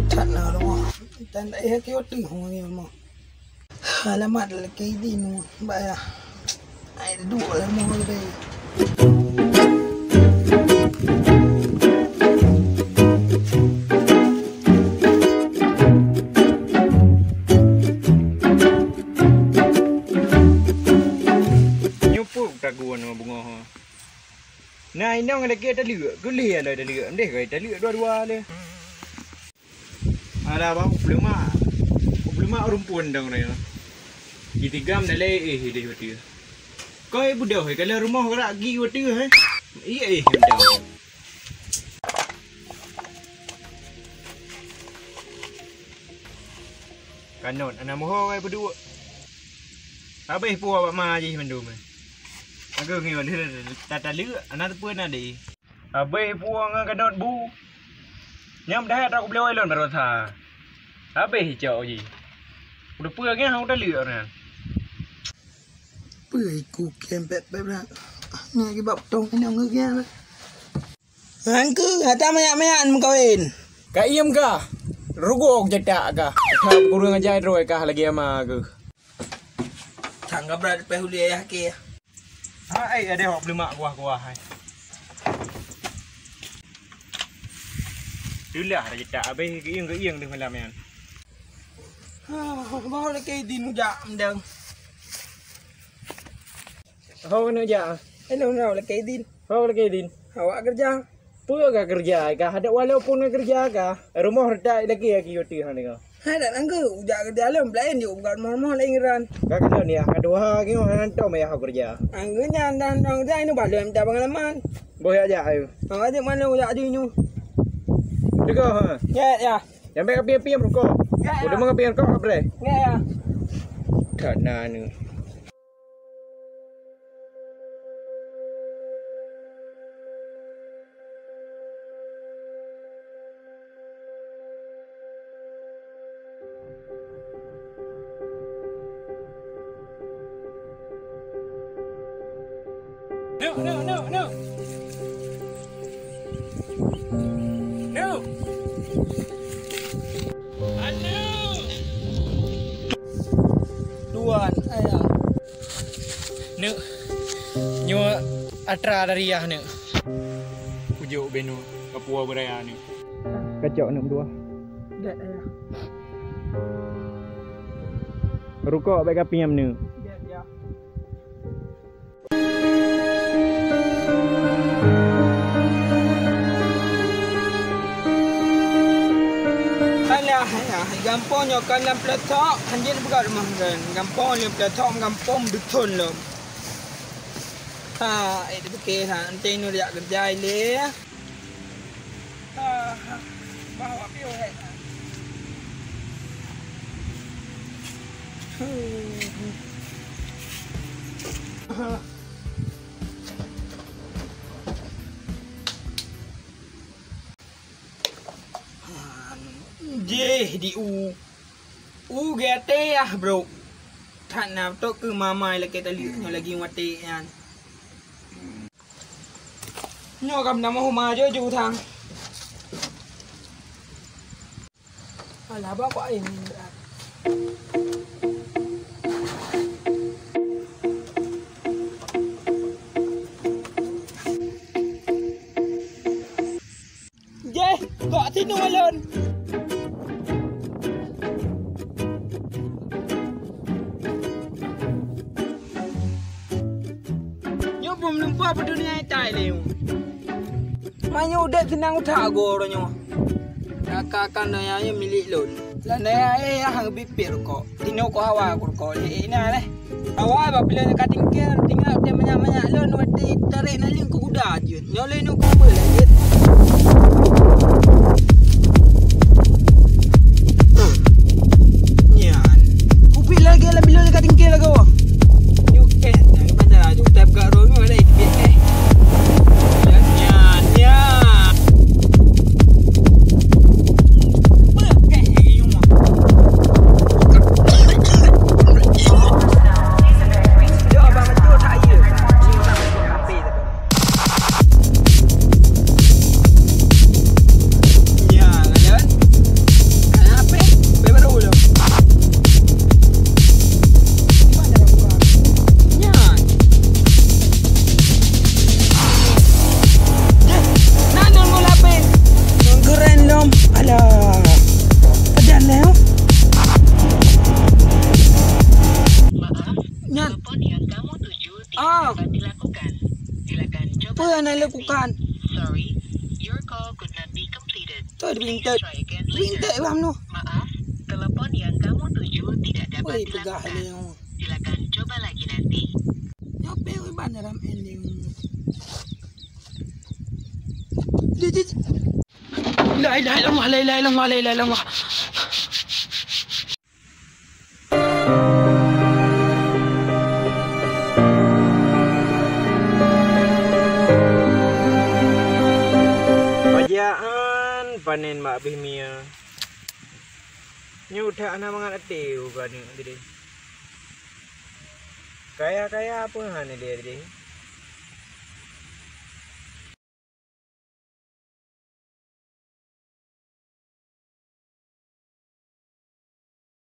Thật nào đúng không? Tên đấy hết cái từ hồ nhiều mà. Là mặt là cái gì mà vậy à? Ai đùa là mua về. Taguan sama bunga ha. Nah, ini orang lagi ada liuk, geli ada liuk. Ndeh kai ada liuk dua-dua le. Ada apa belum rumpun dang na. Kitigam na le dia hotel. Kau budak hai kalau rumah kau gi hotel hai. Iya hendak. Kanon anak moho kai berdua. Habis puas ma je mendum. Aku ngiwan tata lửa anh pun ada. Habis puang kadot bu. Nyam dah aku beli oil baru tha. Habis hijau je. Udah puang ke hang dah lửa nè. Bưởi củ kem bẹp ra. Nghe cái bọc trong cái nào ngư kia. Hắn cứ hả ta mấy anh kau in. Ka iem ka. Rugok jedak ka. Thap kurang ajar roy ka lagi ama aku. Thằng gặp ra pe hulia kia. Ai ada hok lima kuah hai. Itulah ada jedak habis ke ieng dengan malam. Bao là cây tin jam đừng. Hok nu ja. Hello nào là cây tin. Hok lagi din. Awak kerja. Pua ka kerja ka. Ada walaupun kerja ka. Rumah redak lagi ya kioti han ka. Hai dan anggu ujak kerja lem lain juga bukan mau lain ran. Ka kena ni kedua ki han to me hok kerja. Anggu nyan dan orang dia ini balem tak pengalaman. Boleh aja ayo. Awak mana ujak di nu. Dego ha. Ya. Yang baik piam rukok. Udah mengapian kau apa? Ya. Karena ni. No. Duan, ayah. Ni, nyawa atra dari ya ni. Ujuk benu, kapua beraya ni. Kacau ni berdua. Dah ayah. Rukok baik kapiam ni. Ya. Gampang nyo kan lam platok hanjin buka rumah kan. Gampang lam platok gampang betul lom. Ha, itu bukan ha. Nanti nu dia kerja ile. Ha. Bawa piu hai. Di gete ya bro. Thằng nào tôi cứ mai là cái ta liu nhỏ lagi mati yan. Nhỏ cầm nằm hôm chứ chú thằng. Là bác quả em. Gọi thì nuôi lên. Belum lupa dunia tai leu. Manyu udah tenang uthago ro nyo. Kakak ya milik lon. La ne hang bipir ko. Tino ko hawa ko le na le. Hawa ba bila ka tingker tinggal dia banyak lon wati tarik na ling ko kuda je. Nyo le no ko bela je. Nyan. Ku lagi la bila ka tingker la ko. Tap gak rong ni ada ikut Nya. Berke lagi rumah. Dia abang betul tak ya. Ni orang betul kafe tu. kukan. Sorry, your call could not be completed. Tuh Please bintet. try again Bintet later. bam tu. Maaf, telepon yang kamu tuju tidak dapat Woi pegah dilakukan. dia. Silakan coba lagi nanti. Nyope woi ban dalam ending. La ilaha illallah, la ilaha illallah, la ilaha illallah. Pajaan panen mak bihmia. Nyudak ana mangan atiu kan ni. Kaya apa han dia.